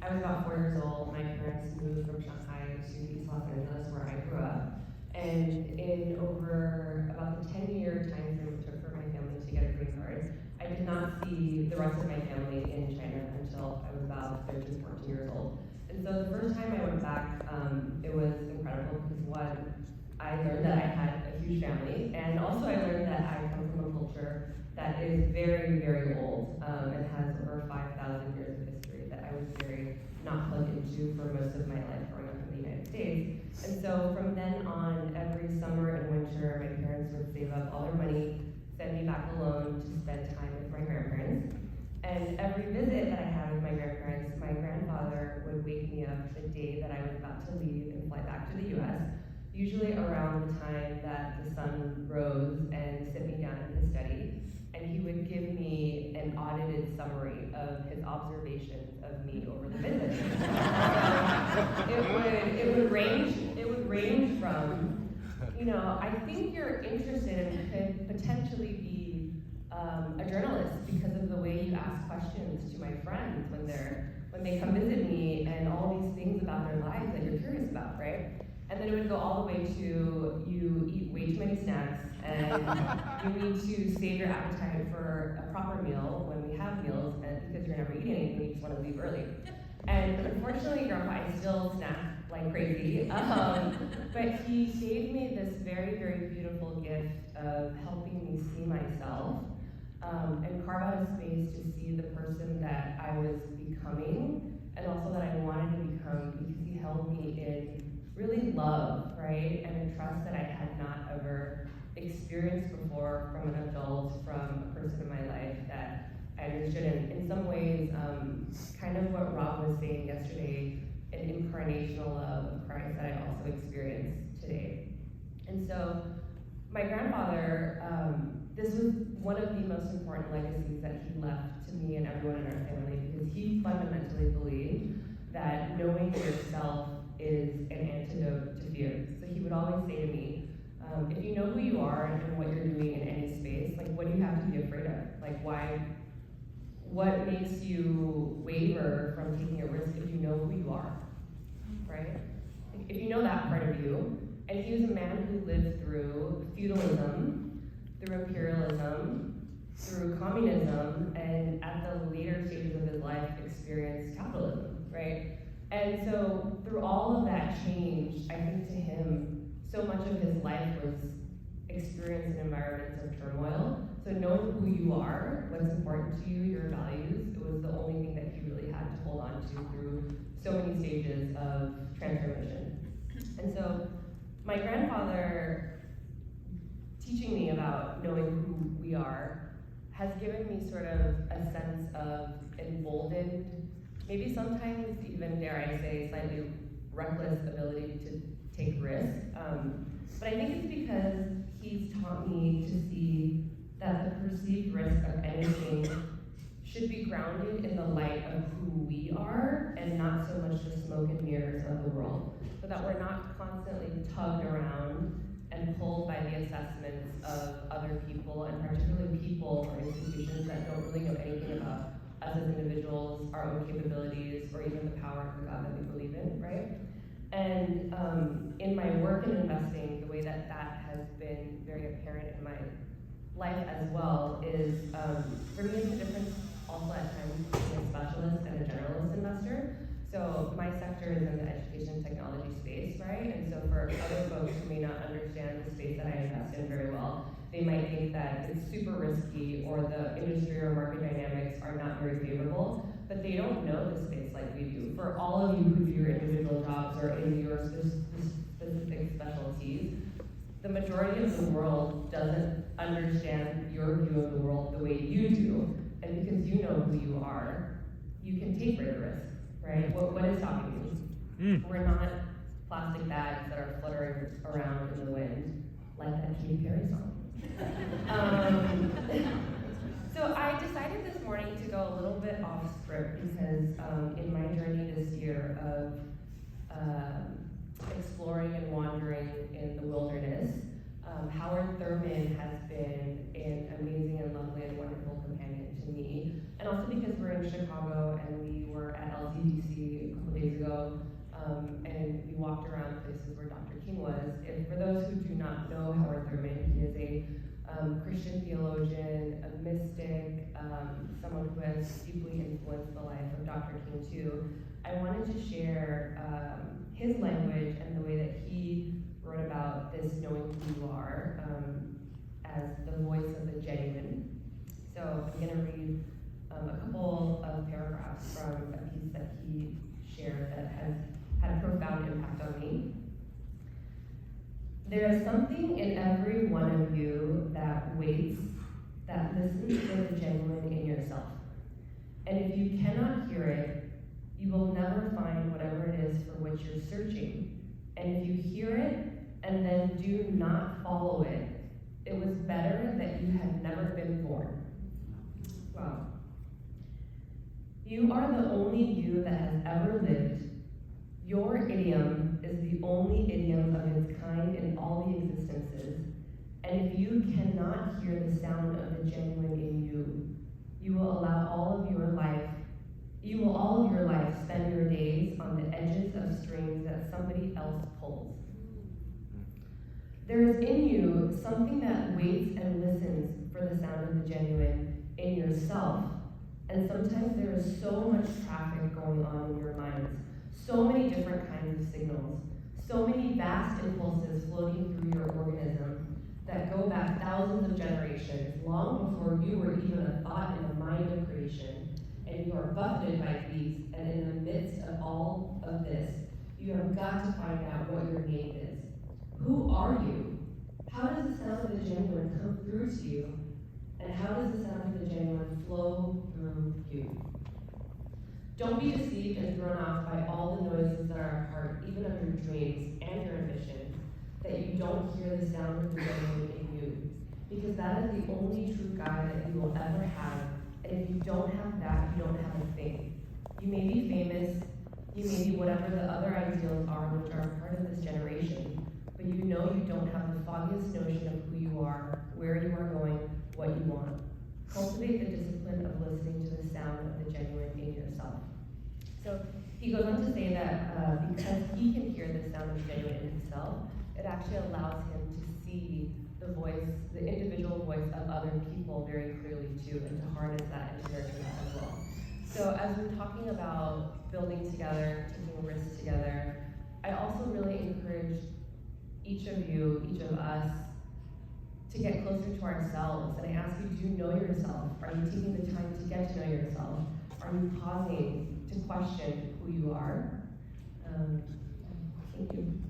I was about 4 years old. My parents moved from Shanghai to East Los Angeles, where I grew up. And in over about the 10-year time frame it took for my family to get a green card, I did not see the rest of my family in China until I was about 13, 14 years old. And so the first time I went back, it was incredible because one, I learned that I had a huge family, and also I learned that I come from a culture that is very, very old and has over 5,000 years of history that I was very not plugged into for most of my life growing up in the United States. And so from then on, every summer and winter, my parents would save up all their money, send me back alone to spend time with my grandparents. And every visit that I had with my grandparents, my grandfather would wake me up the day that I was about to leave and fly back to the US, usually around the time that the sun rose, and sit me down in his study. And he would give me an audited summary of his observations of me over the visit. It would range from, I think you're interested and could potentially be a journalist because of the way you ask questions to my friends when they come visit me, and all these things about their lives that you're curious about, right? And then it would go all the way to you eat way too many snacks, and you need to save your appetite for a proper meal when we have meals, and because you're never eating anything, you just want to leave early. And unfortunately, Grandpa, I still snack like crazy, but he gave me this very, very beautiful gift of helping me see myself and carve out a space to see the person that I was becoming, and also that I wanted to become, because he held me in really love, right? And a trust that I had not ever experienced before from an adult, from a person in my life that I understood. In some ways, kind of what Rob was saying yesterday, an incarnational love of Christ that I also experienced today. And so my grandfather, this was one of the most important legacies that he left to me and everyone in our family, because he fundamentally believed that knowing yourself is an antidote to fear. So he would always say to me, if you know who you are and what you're doing in any space, like, what do you have to be afraid of? Like, what makes you waver from taking a risk if you know who you are, right? If you know that part of you. And he was a man who lived through feudalism, through imperialism, through communism, and at the later stages of his life experienced capitalism, right? And so through all of that change, I think to him, so much of his life was experienced in environments of turmoil. So knowing who you are, what's important to you, your values, it was the only thing that he really had to hold on to through so many stages of transformation. And so my grandfather teaching me about knowing who we are has given me sort of a sense of emboldened, maybe sometimes even, dare I say, slightly reckless ability to take risks. But I think it's because he's taught me to see that the perceived risk of anything should be grounded in the light of who we are, and not so much the smoke and mirrors of the world. So that we're not constantly tugged around and pulled by the assessments of other people, and particularly people or institutions that don't really know anything about us as individuals, our own capabilities, or even the power of the God that we believe in, right? And in my work in investing, the way that that has been very apparent in my life as well is, for me, it's the difference also at times between a specialist and a generalist investor. So my sector is in the education technology space, right? And so for other folks who may not understand the space that I invest in very well, they might think that it's super risky, or the industry or market dynamics are not very favorable, but they don't know the space like we do. For all of you who do your individual jobs or in your specific specialties, the majority of the world doesn't understand your view of the world the way you do. And because you know who you are, you can take greater risks, right? What is stopping you? We're not plastic bags that are fluttering around in the wind, like that Katy Perry song. So I decided this morning to go a little bit off script because in my journey this year of exploring and wandering in the wilderness, Howard Thurman has been an amazing and lovely and wonderful companion to me. And also because we're in in Chicago, and we were at LCDC a couple days ago, and we walked around places where Dr. King was. And for those who do not know Howard Thurman, he is a Christian theologian, a mystic, someone who has deeply influenced the life of Dr. King too. I wanted to share his language and the way that he wrote about this knowing who you are as the voice of the genuine. So I'm going to read a couple of paragraphs from a piece that he shared that has had a profound impact on me. There is something in every one of you that waits, that listens for the genuine in yourself. And if you cannot hear it, you will never find whatever it is for which you're searching. And if you hear it and then do not follow it, it was better that you had never been born. Wow. You are the only you that has ever lived. Your idiom is the only idiom of its kind in all the existences. And if you cannot hear the sound of the genuine in you, you will all of your life spend your days on the edges of strings that somebody else pulls. There is in you something that waits and listens for the sound of the genuine in yourself. And sometimes there is so much traffic going on in your minds, so many different kinds of signals, so many vast impulses floating through your organism that go back thousands of generations, long before you were even a thought in the mind of creation. And you are buffeted by these, and in the midst of all of this, you have got to find out what your name is. Who are you? How does the sound of the genuine come through to you? And how does the sound of the genuine flow through you? Don't be deceived and thrown off by all the noises that are a part, even of your dreams and your ambitions, that you don't hear the sound of the genuine in you, because that is the only true God that you will ever have. And if you don't have that, you don't have a thing. You may be famous, you may be whatever the other ideals are which are part of this generation, but you know you don't have the foggiest notion of who you are, where you are going, what you want. Cultivate the discipline of listening to the sound of the genuine in yourself. So he goes on to say that because he can hear the sound of the genuine in himself, it actually allows him to see the voice, the individual voice of other people very clearly too, and to harness that and nurture that as well. So as we're talking about building together, taking risks together, I also really encourage each of you, each of us, to get closer to ourselves. And I ask you, do you know yourself? Are you taking the time to get to know yourself? Are you pausing to question who you are? Thank you.